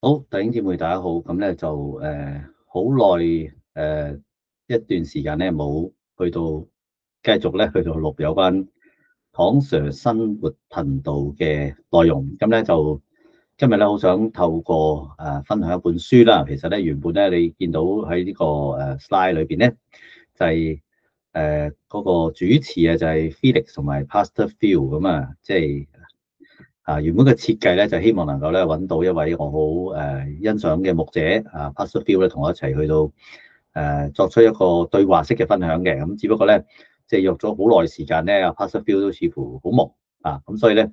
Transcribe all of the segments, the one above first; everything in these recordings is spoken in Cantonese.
好，弟兄姊妹大家好，咁咧就好耐一段時間咧冇去到繼續咧去到錄有關唐 Sir 生活頻道嘅內容，咁咧就今日咧好想透過分享一本書啦。其實咧原本咧你見到喺呢個slide 裏邊咧就係嗰個主持啊就係 Felix 同埋 Pastor Phil 咁啊，即係。原本嘅設計咧就希望能夠咧揾到一位我好欣賞嘅牧者Pastor Phil 咧同我一齊去到作出一個對話式嘅分享嘅。咁只不過咧即係約咗好耐時間咧，Pastor Phil 都似乎好忙咁所以咧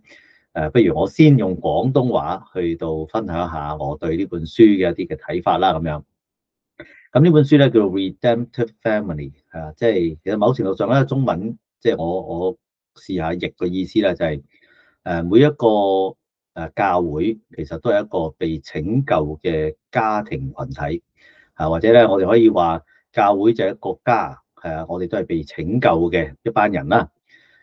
不如我先用廣東話去到分享一下我對呢本書嘅一啲嘅睇法啦咁樣。咁呢本書咧叫做 Redemptive Family 即係其實某程度上咧中文即係我試下譯個意思咧就係每一個教會其實都係一個被拯救嘅家庭群體或者咧我哋可以話教會就係一個家我哋都係被拯救嘅一班人啦。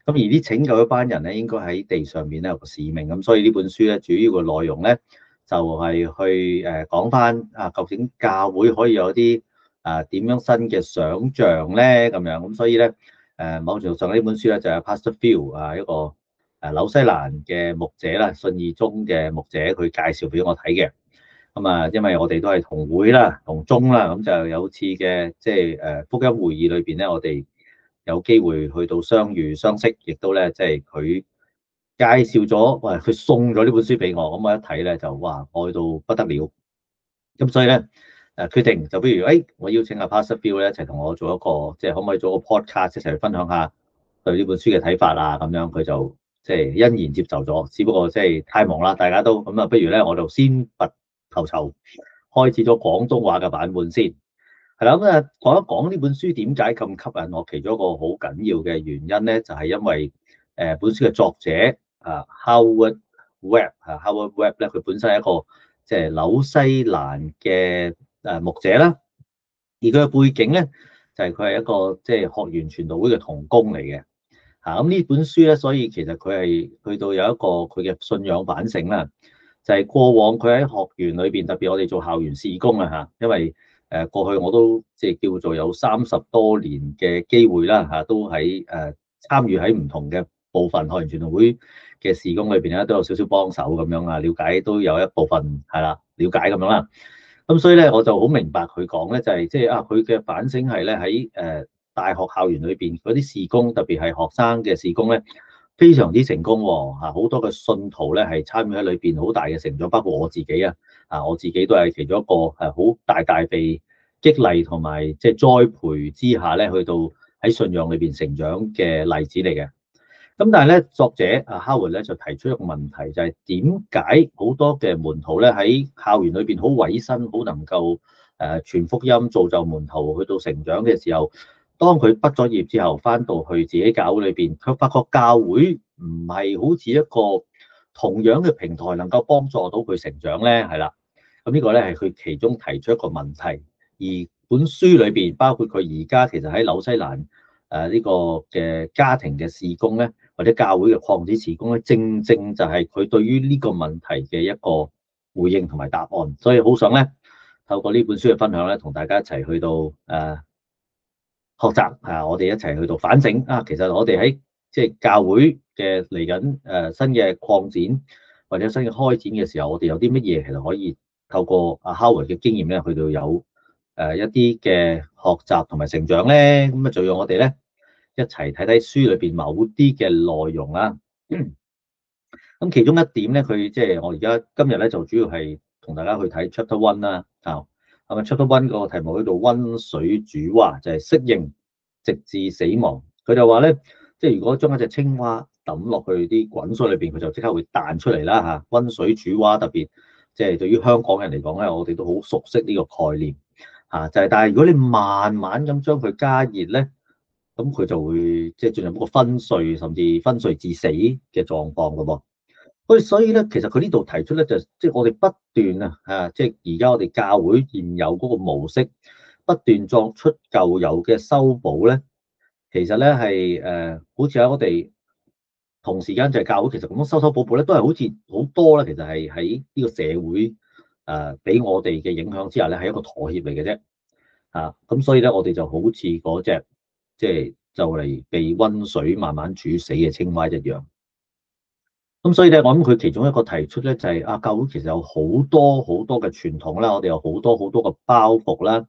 咁而啲拯救一班人咧應該喺地上面咧有個使命，咁所以呢本書咧主要嘅內容咧就係去講翻究竟教會可以有啲點樣新嘅想像咧咁樣。咁所以咧某程度上呢本書咧就係 Pastor Phil 一個紐西蘭嘅牧者啦，信義宗嘅牧者，佢介紹俾我睇嘅。咁因為我哋都係同會啦、同宗啦，咁就有次嘅即係福音會議裏邊咧，我哋有機會去到相遇相識，亦都咧即係佢介紹咗，佢送咗呢本書俾我，咁我一睇咧就哇愛到不得了。咁所以咧決定就不如我邀請阿 Pastor Phil 咧一齊同我做一個即係可唔可以做一個 podcast 一齊去分享下對呢本書嘅睇法咁樣，佢就即係欣然接受咗。只不過即係太忙啦，大家都咁不如咧我就先拔頭籌，開始咗廣東話嘅版本先。係啦，咁講一講呢本書點解咁吸引我，其中一個好緊要嘅原因咧，就係因為本書嘅作者Howard Webb 咧，佢本身係一個即係紐西蘭嘅牧者啦，而佢嘅背景咧就係佢係一個即係學園傳道會嘅同工嚟嘅。咁呢本書咧，所以其實佢係去到有一個佢嘅信仰反省啦，就係過往佢喺學園裏邊，特別我哋做校園事工因為過去我都即係叫做有30多年嘅機會啦都喺參與喺唔同嘅部分學園傳道會嘅事工裏邊咧，都有少少幫手咁樣了解都有一部分係啦，了解咁樣啦。咁所以咧，我就好明白佢講咧，就係即係佢嘅反省係咧喺大學校園裏邊嗰啲事工，特別係學生嘅事工咧，非常之成功喎。好多嘅信徒咧係參與喺裏邊好大嘅成長，包括我自己我自己都係其中一個好大被激勵同埋即係栽培之下咧，去到喺信仰裏邊成長嘅例子嚟嘅。咁但係咧，作者Howard 咧就提出一個問題，就係點解好多嘅門徒咧喺校園裏邊好委身，好能夠傳福音、造就門徒去到成長嘅時候，當佢畢咗業之後，翻到去自己教會裏邊，佢發覺教會唔係好似一個同樣嘅平台，能夠幫助到佢成長咧，係啦。咁呢個咧係佢其中提出一個問題，而本書裏邊包括佢而家其實喺紐西蘭呢個嘅家庭嘅事工咧，或者教會嘅擴展事工咧，正正就係佢對於呢個問題嘅一個回應同埋答案。所以好想咧透過呢本書嘅分享咧，同大家一齊去到學習我哋一齊去到反省其實我哋喺即係教會嘅嚟緊新嘅擴展或者新嘅開展嘅時候，我哋有啲乜嘢其實可以透過Howard 嘅經驗咧，去到有一啲嘅學習同埋成長咧。咁就讓我哋咧一齊睇睇書裏邊某啲嘅內容啦。咁其中一點咧，佢即係我而家今日咧就主要係同大家去睇 Chapter One 啦。Chapter One 嗰個題目叫做溫水煮蛙，就係適應直至死亡。佢就話咧，即係如果將一隻青蛙抌落去啲滾水裏邊，佢就即刻會彈出嚟啦。溫水煮蛙，特別即係對於香港人嚟講咧，我哋都好熟悉呢個概念就係。但係如果你慢慢咁將佢加熱咧，咁佢就會即係進入一個昏睡甚至昏睡致死嘅狀況噶噃。所以咧，其實佢呢度提出咧，就即係我哋不斷即係而家我哋教會現有嗰個模式，不斷作出舊有嘅修補咧，其實咧係好似喺我哋同時間就係教會，其實咁樣修修補補咧，都係好似好多啦。其實係喺呢個社會俾我哋嘅影響之下咧，係一個妥協嚟嘅啫。咁所以咧，我哋就好似嗰隻即係就嚟被溫水慢慢煮死嘅青蛙一樣。咁所以咧，我諗佢其中一個提出咧，就係教會其實有好多好多嘅傳統啦，我哋有好多好多嘅包袱啦。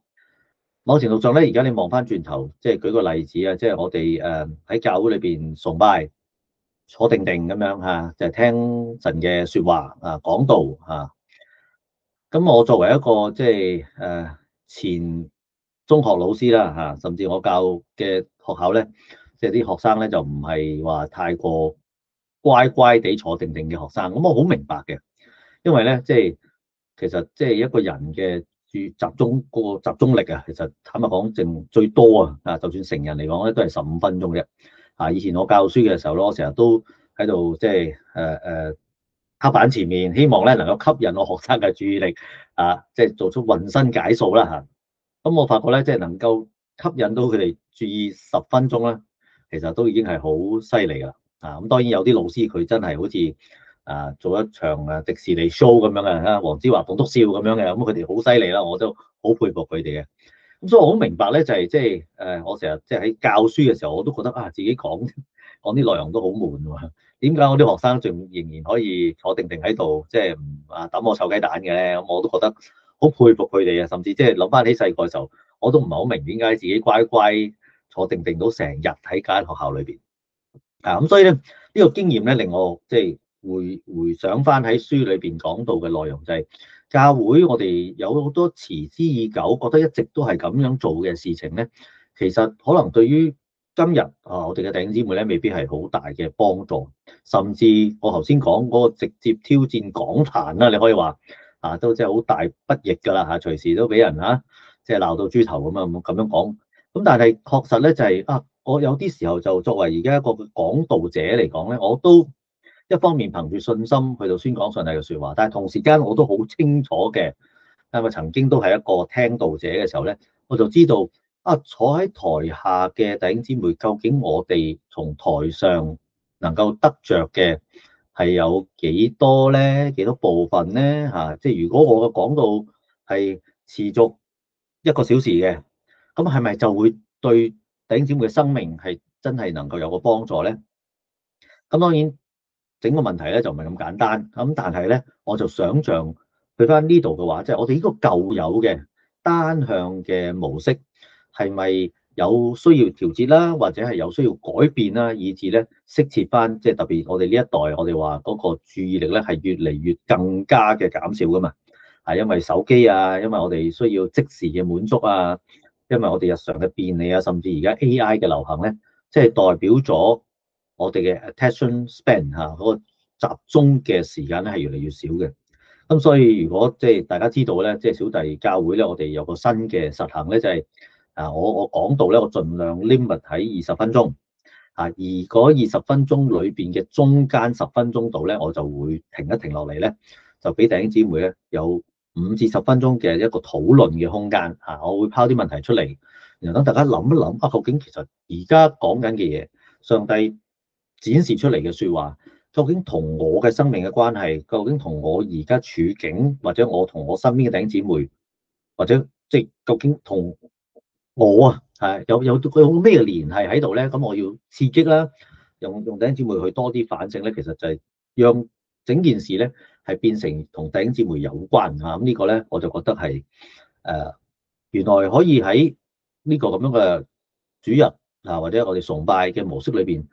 某程度上咧，而家你望翻轉頭，即係舉個例子啊，即係我哋喺教會裏邊崇拜，坐定定咁樣嚇，就係聽神嘅説話講道嚇。咁我作為一個即係前中學老師啦嚇，甚至我教嘅學校咧，即係啲學生咧就唔係話太過乖乖地坐定定嘅學生。咁我好明白嘅，因為咧即係其實即係一個人嘅集中嗰個集中力啊，其實坦白講，淨最多就算成人嚟講咧，都係15分鐘啫。以前我教書嘅時候咯，我成日都喺度即係黑板前面，希望咧能夠吸引我學生嘅注意力即係做出渾身解數啦嚇。咁我發覺咧，即係能夠吸引到佢哋注意10分鐘咧，其實都已經係好犀利噶啦。咁當然有啲老師佢真係好似做一場迪士尼 show 咁樣嘅，黃子華棟篤笑咁樣嘅，咁佢哋好犀利啦，我都好佩服佢哋嘅。咁所以我好明白咧，就係即係我成日即係喺教書嘅時候，我都覺得自己講啲內容都好悶喎。點解我啲學生仲仍然可以坐定定喺度，即係唔等我臭雞蛋嘅咧？咁我都覺得好佩服佢哋啊！甚至即係諗翻起細個嘅時候，我都唔係好明點解自己乖乖坐定定到成日喺間學校裏邊。咁所以咧呢個經驗咧令我即係回想翻喺書裏邊講到嘅內容，就係教會我哋有好多持之以久，覺得一直都係咁樣做嘅事情咧，其實可能對於今日我哋嘅弟兄姊妹咧，未必係好大嘅幫助，甚至我頭先講嗰個直接挑戰講壇啦，你可以話都即係好大不易㗎啦隨時都俾人即係鬧到豬頭咁樣講。咁但係確實咧就係我有啲時候就作為而家一個講道者嚟講咧，我都一方面憑住信心去到宣講上帝嘅説話，但係同時間我都好清楚嘅，因為曾經都係一個聽道者嘅時候咧，我就知道坐喺台下嘅弟兄姊妹，究竟我哋從台上能夠得着嘅係有幾多咧？幾多部分咧？即係如果我嘅講道係持續1個小時嘅，咁係咪就會對弟兄姊妹嘅生命係真係能夠有個幫助咧？咁當然整個問題咧就唔係咁簡單。咁但係咧，我就想像去翻呢度嘅話，即係我哋呢個舊有嘅單向嘅模式係咪有需要調節啦，或者係有需要改變啦，以至咧適切翻，即係特別我哋呢一代，我哋話嗰個注意力咧係越嚟越更加嘅減少噶嘛。因為手機因為我哋需要即時嘅滿足因為我哋日常嘅便利甚至而家 AI 嘅流行咧，即係代表咗我哋嘅 attention span 嗰個集中嘅時間咧係越嚟越少嘅。咁所以如果即係大家知道咧，即係小弟教會咧，我哋有個新嘅實行咧，就係我講道咧，我盡量 limit 喺20分鐘而嗰20分鐘裏邊嘅中間10分鐘度咧，我就會停一停落嚟咧，就俾弟兄姊妹咧有5至10分鐘嘅一個討論嘅空間我會拋啲問題出嚟，然後等大家諗一諗究竟其實而家講緊嘅嘢，上帝展示出嚟嘅説話，究竟同我嘅生命嘅關係，究竟同我而家處境，或者我同我身邊嘅弟兄姊妹，或者即係究竟同我有佢咩聯繫喺度咧？咁我要刺激啦，用弟兄姊妹去多啲反省咧，其實就係讓整件事咧係變成同弟兄姊妹有關咁呢個咧，我就覺得係原來可以喺呢個咁樣嘅主日或者我哋崇拜嘅模式裏邊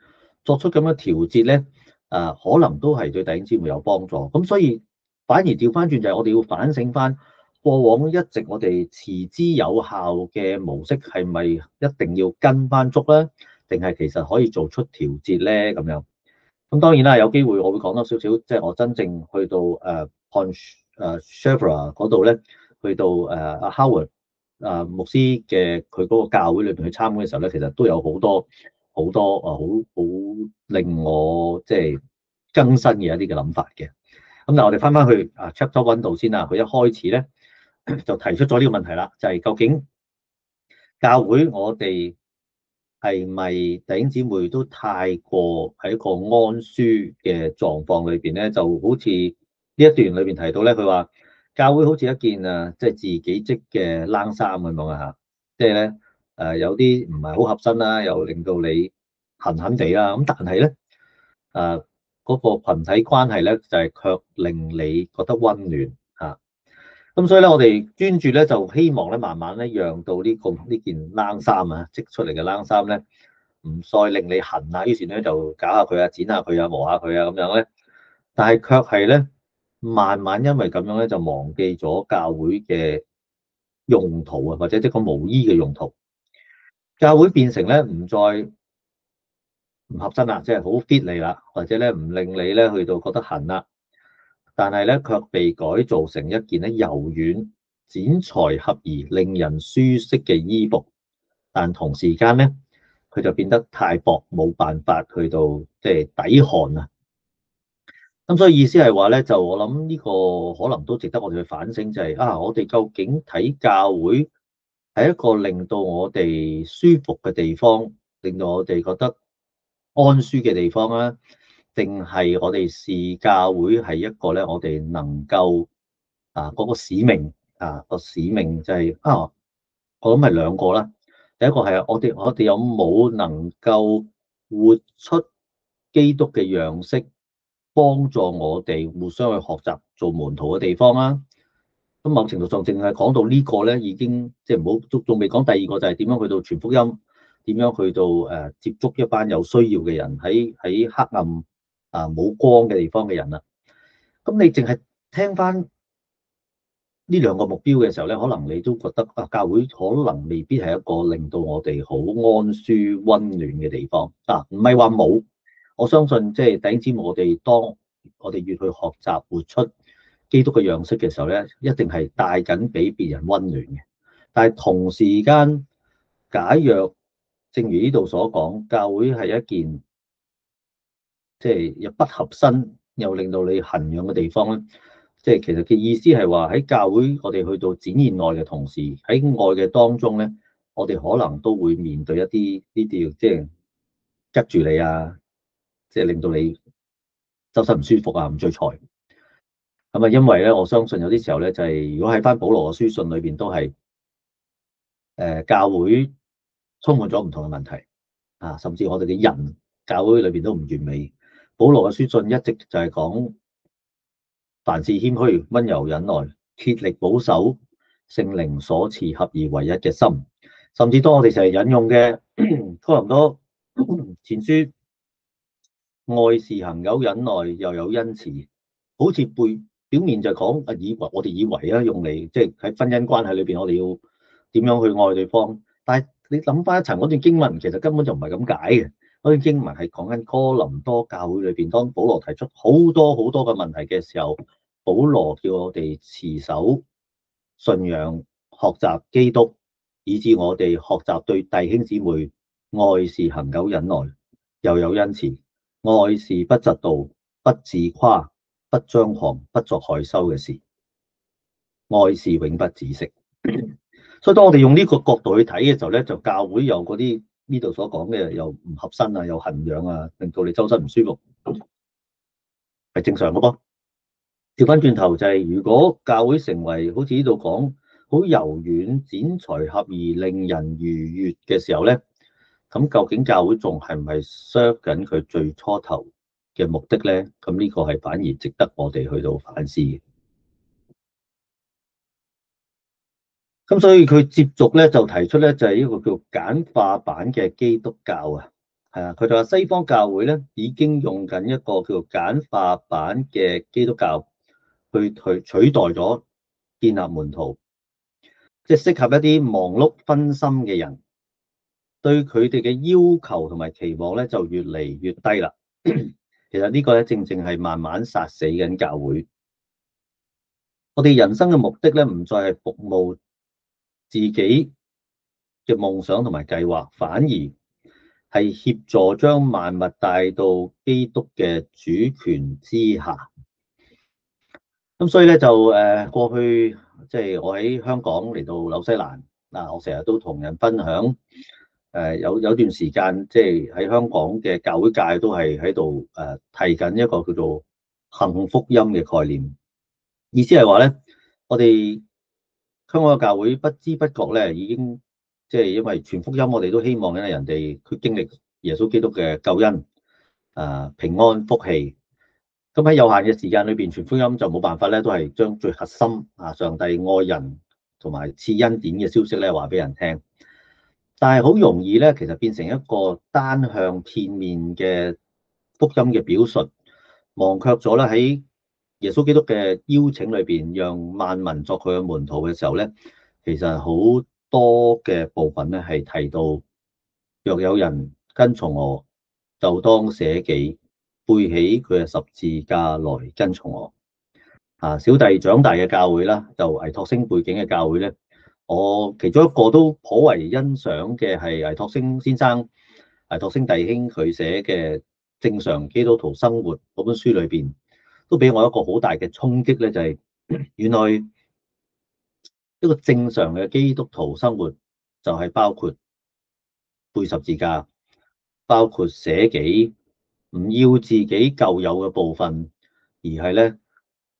作出咁樣調節咧，可能都係對弟兄姊妹有幫助。咁所以反而調翻轉就係我哋要反省翻過往一直我哋持之有效嘅模式係咪一定要跟翻足咧，定係其實可以做出調節咧咁樣。咁當然啦，有機會我會講多少少，即係我真正去到Pontchartra 嗰度咧，去到阿 Howard 牧師嘅佢嗰個教會裏邊去參觀嘅時候咧，其實都有好多好多好令我即係更新嘅一啲嘅諗法嘅。咁但係我哋翻翻去Chapter 1度先啦，佢一開始咧就提出咗呢個問題啦，就係究竟教會我哋係咪弟兄姊妹都太過喺一個安舒嘅狀況裏邊咧？就好似呢一段裏邊提到咧，佢話教會好似一件即係自己織嘅冷衫咁樣啊嚇，即係咧有啲唔係好合身啦，又令到你痕痕地啦。咁但係咧嗰個群體關係咧就係卻令你覺得溫暖嚇。咁所以咧，我哋專注咧就希望咧慢慢咧讓到呢件冷衫織出嚟嘅冷衫咧，唔再令你痕啊。於是咧就搞下佢啊，剪下佢啊，磨下佢啊咁樣咧。但係卻係咧，慢慢因為咁樣咧，就忘記咗教會嘅用途啊，或者即個毛衣嘅用途。教會變成咧唔再唔合身啦，即係好 fit 你啦，或者咧唔令你咧去到覺得痕啦。但係咧卻被改造成一件咧柔軟、剪裁合宜、令人舒適嘅衣服。但同時間咧，佢就變得太薄，冇辦法去到即係抵汗啊。咁所以意思係話咧，就我諗呢個可能都值得我哋去反省，就係我哋究竟睇教會係一個令到我哋舒服嘅地方，令到我哋覺得安舒嘅地方啦，定係我哋視教會係一個咧，我哋能夠嗰個使命個使命就係我諗係兩個啦。第一個係我哋有冇能夠活出基督嘅樣式，幫助我哋互相去學習做門徒嘅地方啦。咁某程度上，淨係講到呢個咧，已經即係唔好仲未講第二個，就係點樣去到傳福音，點樣去到接觸一班有需要嘅人，喺黑暗冇光嘅地方嘅人啦。咁你淨係聽翻呢兩個目標嘅時候咧，可能你都覺得教會可能未必係一個令到我哋好安舒溫暖嘅地方。唔係話冇，我相信即係弟兄姊妹，當我哋越去學習活出基督嘅樣式嘅時候咧，一定係帶緊俾別人溫暖嘅。但係同時間，假若正如呢度所講，教會係一件即係又不合身又令到你痕癢嘅地方咧，即係其實嘅意思係話喺教會我哋去到展現愛嘅同時，喺愛嘅當中咧，我哋可能都會面對一啲呢啲即係拮住你啊，即係令到你周身唔舒服啊，唔聚財。咁因為咧，我相信有啲時候咧，就係如果喺翻保羅嘅書信裏邊都係教會充滿咗唔同嘅問題甚至我哋嘅人教會裏邊都唔完美。保羅嘅書信一直就係講凡事謙虛、溫柔忍耐，竭力保守聖靈所賜合而為一嘅心。甚至當我哋成日引用嘅哥林多前書，愛是恒久忍耐，又有恩慈，好似表面就講我哋以為用嚟即係喺婚姻關係裏邊，我哋要點樣去愛對方。但係你諗翻一層，嗰段經文其實根本就唔係咁解嘅。嗰段經文係講緊哥林多教會裏邊，當保羅提出好多好多嘅問題嘅時候，保羅叫我哋持守信仰，學習基督，以致我哋學習對弟兄姊妹愛是恒久忍耐，又有恩慈。愛是不嫉妒、不自誇、不張狂、不作害羞嘅事。愛是永不止息。所以當我哋用呢個角度去睇嘅時候咧，就教會有嗰啲呢度所講嘅又唔合身又痕癢令到你周身唔舒服，係正常嘅噃。調翻轉頭就係，如果教會成為好似呢度講好柔軟、剪裁合宜、令人愉悅嘅時候咧，咁究竟教會仲係唔係 serve 緊佢最初頭嘅目的咧？咁呢個係反而值得我哋去到反思嘅。咁所以佢接續咧就提出咧就係呢個叫簡化版嘅基督教佢就話西方教會咧已經用緊一個叫簡化版嘅基督教去取代咗建立門徒，即係適合一啲忙碌分心嘅人。對佢哋嘅要求同埋期望咧就越嚟越低啦。其實呢個咧正正係慢慢殺死緊教會。我哋人生嘅目的咧唔再係服務自己嘅夢想同埋計劃，反而係協助將萬物帶到基督嘅主權之下。咁所以咧就過去即係我喺香港嚟到紐西蘭我成日都同人分享。有段時間，即係喺香港嘅教會界都係喺度提緊一個叫做幸福音嘅概念。意思係話咧，我哋香港嘅教會不知不覺咧，已經即係因為傳福音，我哋都希望咧人哋去經歷耶穌基督嘅救恩、平安、福氣。咁喺有限嘅時間裏邊傳福音就冇辦法咧，都係將最核心上帝愛人同埋賜恩典嘅消息咧話俾人聽。但係好容易咧，其實變成一個單向片面嘅福音嘅表述，忘卻咗咧喺耶穌基督嘅邀請裏邊，讓萬民作佢嘅門徒嘅時候咧，其實好多嘅部分咧係提到，若有人跟從我，就當捨己，背起佢嘅十字架來跟從我。小弟長大嘅教會啦，就倪柝聲背景嘅教會咧，我其中一個都頗為欣賞嘅係倪柝聲先生、倪柝聲弟兄佢寫嘅《正常基督徒生活》嗰本書裏邊，都俾我一個好大嘅衝擊咧，就係原來一個正常嘅基督徒生活就係包括背十字架，包括捨己，唔要自己舊有嘅部分，而係咧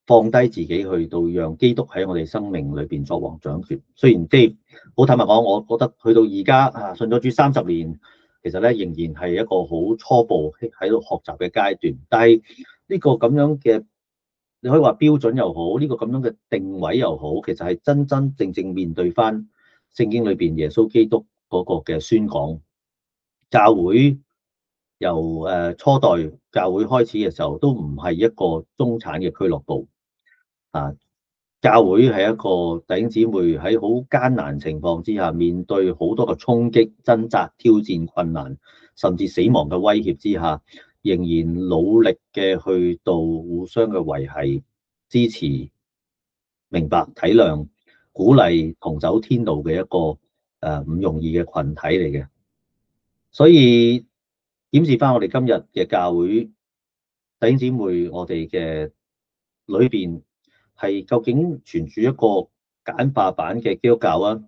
放低自己去到讓基督喺我哋生命裏邊作王掌權。雖然即係好坦白講，我覺得去到而家信咗主30年，其實咧仍然係一個好初步喺度學習嘅階段。但係呢個咁樣嘅，你可以話標準又好，呢個咁樣嘅定位又好，其實係真真正正面對翻聖經裏邊耶穌基督嗰個嘅宣講。教會由初代教會開始嘅時候，都唔係一個中產嘅俱樂部啊。教會係一個弟兄姊妹喺好艱難情況之下，面對好多嘅衝擊、掙扎、挑戰、困難，甚至死亡嘅威脅之下，仍然努力嘅去到互相嘅維繫、支持、明白、體諒、鼓勵同走天路嘅一個唔容易嘅群體嚟嘅。所以檢視翻我哋今日嘅教會弟兄姊妹，我哋嘅裏邊係究竟存住一個簡化版嘅基督教啊，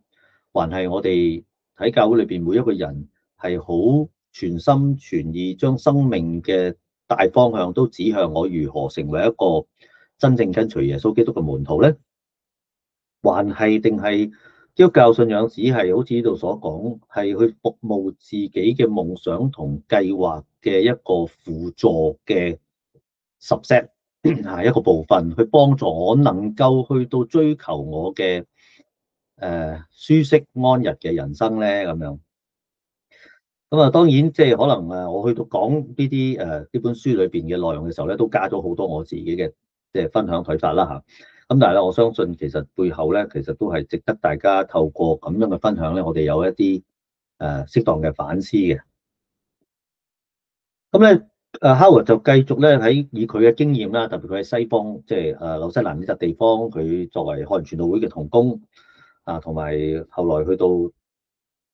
還係我哋喺教會裏邊每一個人係好全心全意將生命嘅大方向都指向我如何成為一個真正跟隨耶穌基督嘅門徒咧？還係定係基督教信仰只係好似呢度所講，係去服務自己嘅夢想同計劃嘅一個輔助嘅 subset 一個部分，去幫助我能夠去到追求我嘅舒適安逸嘅人生咧咁樣。咁當然即係可能我去到講呢啲呢本書裏邊嘅內容嘅時候咧，都加咗好多我自己嘅即係分享睇法啦嚇。咁但係咧，我相信其實背後咧，其實都係值得大家透過咁樣嘅分享咧，我哋有一啲適當嘅反思嘅。咁咧Howard 就繼續咧以佢嘅經驗啦，特別佢喺西方，即係紐西蘭呢笪地方，佢作為漢人傳道會嘅同工同埋後來去到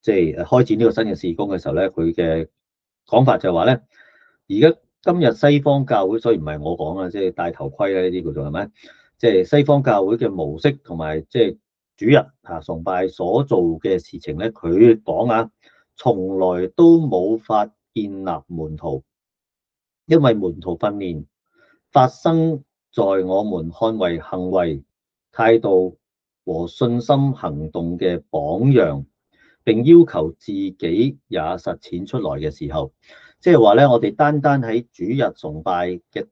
即係開展呢個新嘅事工嘅時候咧，佢嘅講法就係話咧，而家今日西方教會，所以唔係我講啊，即係戴頭盔咧呢啲叫做係咪？即係西方教會嘅模式同埋即係主日崇拜所做嘅事情咧，佢講從來都冇法建立門徒，因為門徒訓練發生在我們看為行為、態度和信心行動嘅榜樣，並要求自己也實踐出來嘅時候，即係話咧，我哋單單喺主日崇拜嘅，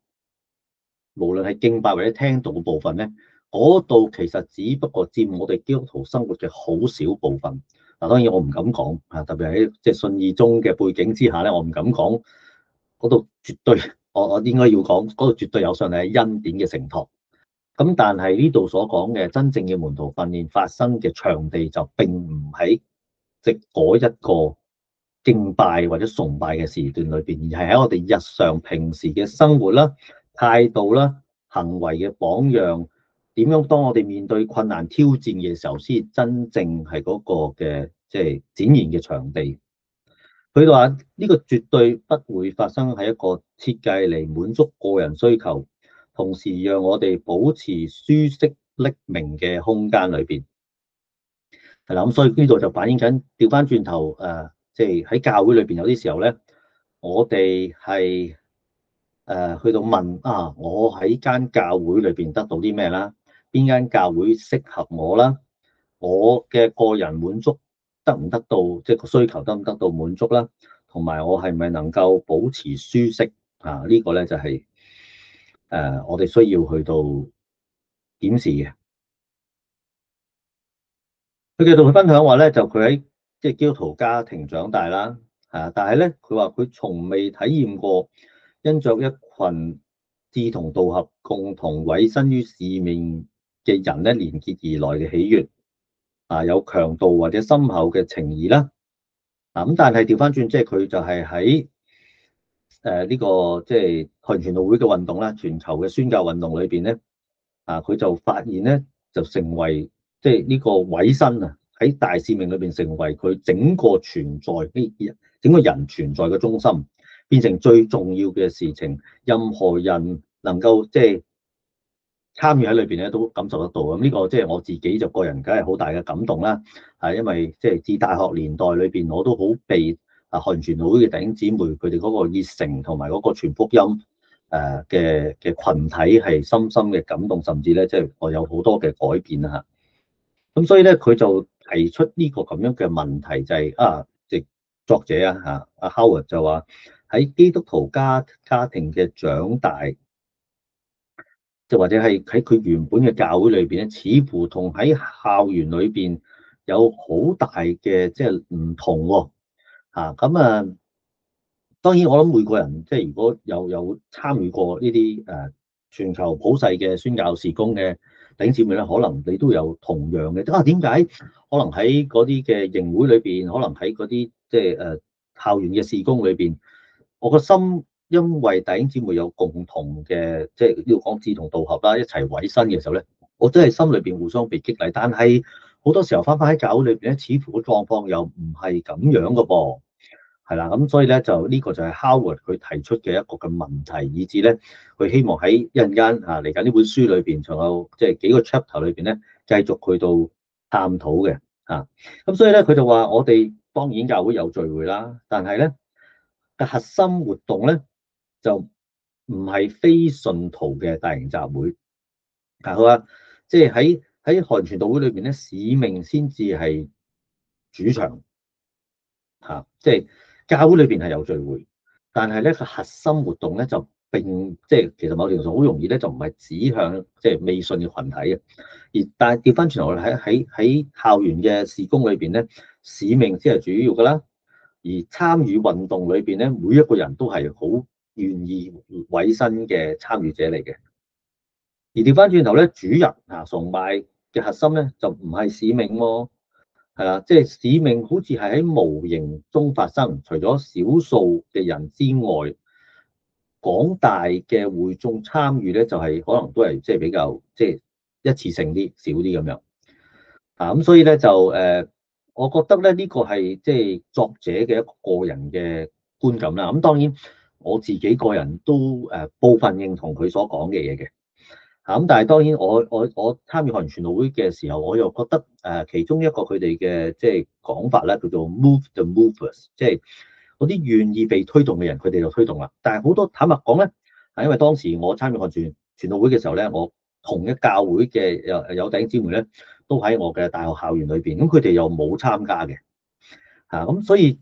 無論係敬拜或者聽道嘅部分咧，嗰度其實只不過佔我哋基督徒生活嘅好少部分。當然我唔敢講特別喺即係信義宗嘅背景之下咧，我唔敢講嗰度絕對，我應該要講嗰度絕對有上帝恩典嘅承托。咁但係呢度所講嘅真正嘅門徒訓練發生嘅場地就並唔喺即嗰一個敬拜或者崇拜嘅時段裏邊，而係喺我哋日常平時嘅生活啦、態度啦、行為嘅榜樣，點樣當我哋面對困難挑戰嘅時候，先真正係嗰個嘅即係展現嘅場地。佢話呢個絕對不會發生喺一個設計嚟滿足個人需求，同時讓我哋保持舒適匿名嘅空間裏邊。係啦，咁所以呢度就反映緊調翻轉頭即係喺教會裏邊有啲時候咧，我哋係去到問我喺間教會裏邊得到啲咩啦？邊間教會適合我啦，我嘅個人滿足得唔得到，即係個需求得唔得到滿足啦，同埋我係咪能夠保持舒適啊？呢個咧就係我哋需要去到檢視嘅。佢繼續去分享話咧，就佢喺即係基督徒家庭長大啦，但係咧佢話佢從未體驗過因着一群志同道合、共同委身於使命嘅人咧連結而來嘅喜悅，有強度或者深厚嘅情誼啦。咁但係調翻轉，即係佢就係喺呢個即係韓傳道會嘅運動啦，全球嘅宣教運動裏邊咧，佢就發現咧，就成為即係呢個委身啊，喺大使命裏邊成為佢整個存在呢整個人存在嘅中心，變成最重要嘅事情。任何人能夠即係參與喺裏邊咧，都感受得到。咁呢個即係我自己就個人梗係好大嘅感動啦。因為即係自大學年代裏邊，我都好被韓傳道會嘅弟兄姊妹佢哋嗰個熱誠同埋嗰個傳福音嘅群體係深深嘅感動，甚至咧即係我有好多嘅改變啦嚇。咁所以咧佢就提出呢個咁樣嘅問題，就係即作者阿 Howard 就話喺基督徒家庭嘅長大，即或者係喺佢原本嘅教會裏邊咧，似乎同喺校園裏邊有好大嘅即係唔同喎。咁當然我諗每個人即係如果有參與過呢啲全球普世嘅宣教事工嘅弟兄姊妹咧，可能你都有同樣嘅點解可能喺嗰啲嘅營會裏邊，可能喺嗰啲即係校園嘅事工裏邊，我個心因為弟兄姊妹有共同嘅即係要講志同道合啦，一齊委身嘅時候咧，我真係心裏邊互相被激勵。但係好多時候翻返喺教會裏邊咧，似乎個狀況又唔係咁樣嘅噃。係啦，咁所以咧就呢個就係 Howard 佢提出嘅一個嘅問題，以至咧佢希望喺一陣間嚟緊呢本書裏邊，仲有即係幾個 chapter 裏邊咧，繼續去到探討嘅嚇。咁所以咧佢就話：我哋當然教會有聚會啦，但係咧嘅核心活動咧就唔係非信徒嘅大型集會。佢話即係喺韓傳道會裏邊咧，使命先至係主場即係。教會裏邊係有聚會，但係咧個核心活動咧就並即係其實某程度上好容易咧就唔係指向即係未信嘅群體嘅，而但係調翻轉頭喺校園嘅事工裏邊咧，使命先係主要㗎啦，而參與運動裏邊咧，每一個人都係好願意委身嘅參與者嚟嘅，而調翻轉頭咧，主人崇拜嘅核心咧就唔係使命喎。係啦，即係使命好似係喺無形中發生，除咗少數嘅人之外，廣大嘅會眾參與咧，就係可能都係即係比較即係一次性啲、少啲咁樣。咁所以咧就我覺得咧呢個係即係作者嘅一個個人嘅觀感啦。咁當然我自己個人都部分認同佢所講嘅嘢嘅。咁但係當然我參與韓傳道會嘅時候，我又覺得其中一個佢哋嘅即係講法咧，叫做 move the movers，即係嗰啲願意被推動嘅人，佢哋就推動啦。但係好多坦白講咧，因為當時我參與韓傳道會嘅時候咧，我同一教會嘅有弟兄姊妹咧，都喺我嘅大學校園裏邊，咁佢哋又冇參加嘅咁所以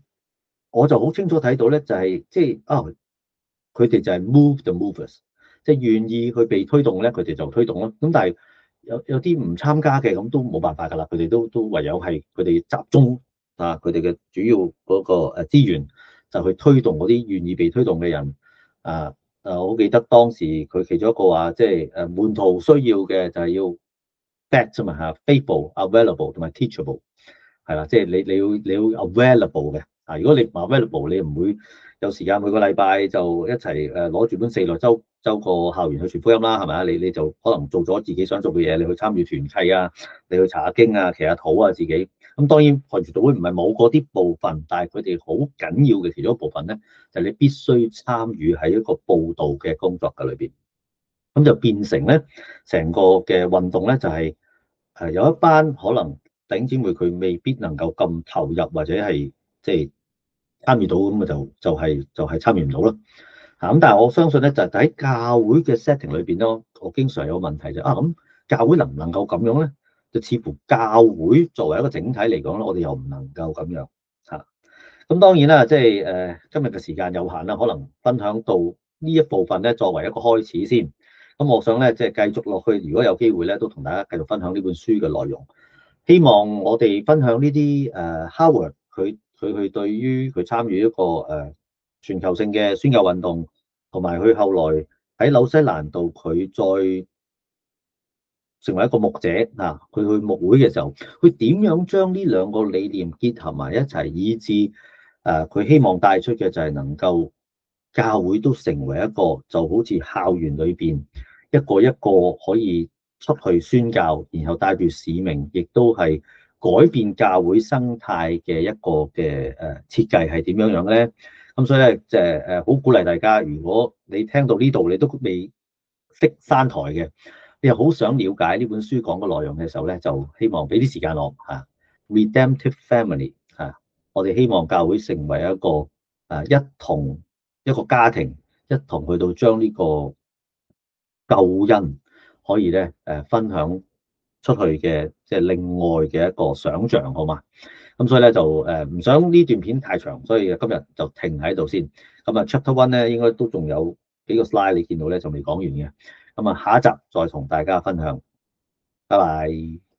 我就好清楚睇到咧，就係即係佢哋就係 move the movers。即係願意去被推動咧，佢哋就推動咯。咁但係有啲唔參加嘅，咁都冇辦法㗎啦。佢哋都唯有係佢哋集中佢哋嘅主要嗰個資源，就去推動嗰啲願意被推動嘅人。我記得當時佢其中一個話，即係門徒需要嘅就係要 fact 啫嘛嚇，faithful、available 同埋 teachable 係啦。即係你要 available 嘅如果你唔 available，你唔會有時間每個禮拜就一齊攞住本四來周個校園去傳福音啦，係咪啊？你就可能做咗自己想做嘅嘢，你去參與團契啊，你去查下經啊，祈下禱啊，自己咁當然韓傳道會唔係冇嗰啲部分，但係佢哋好緊要嘅其中一部分咧，就係你必須參與喺一個佈道嘅工作嘅裏邊，咁就變成咧成個嘅運動咧就係有一班可能弟兄姊妹佢未必能夠咁投入或者係即係參與到咁就係參與唔到啦。咁但係我相信咧，就喺教會嘅 setting 裏邊咯，我經常有個問題就咁教會能唔能夠咁樣咧？就似乎教會作為一個整體嚟講咧，我哋又唔能夠咁樣嚇。咁當然啦，即係今日嘅時間有限啦，可能分享到呢一部分咧，作為一個開始先。咁我想咧，即係繼續落去，如果有機會咧，都同大家繼續分享呢本書嘅內容。希望我哋分享呢啲Howard 佢對於佢參與一個全球性嘅宣教運動，同埋佢後來喺紐西蘭度佢再成為一個牧者啊，佢去牧會嘅時候，佢點樣將呢兩個理念結合埋一齊，以致佢希望帶出嘅就係能夠教會都成為一個就好似校園裏邊一個一個可以出去宣教，然後帶住使命，亦都係改變教會生態嘅一個嘅設計係點樣樣咧？咁所以咧，即係好鼓勵大家，如果你聽到呢度你都未識山台嘅，你又好想了解呢本書講嘅內容嘅時候咧，就希望俾啲時間我嚇。Redemptive Family 嚇，我哋希望教會成為一個一同一個家庭，一同去到將呢個救恩可以咧分享出去嘅，即係另外嘅一個想像，好嘛？咁所以咧就唔想呢段片太長，所以今日就停喺度先。咁啊 Chapter One 咧應該都仲有幾個 slide 你見到咧仲未講完嘅。咁啊下一集再同大家分享，拜拜。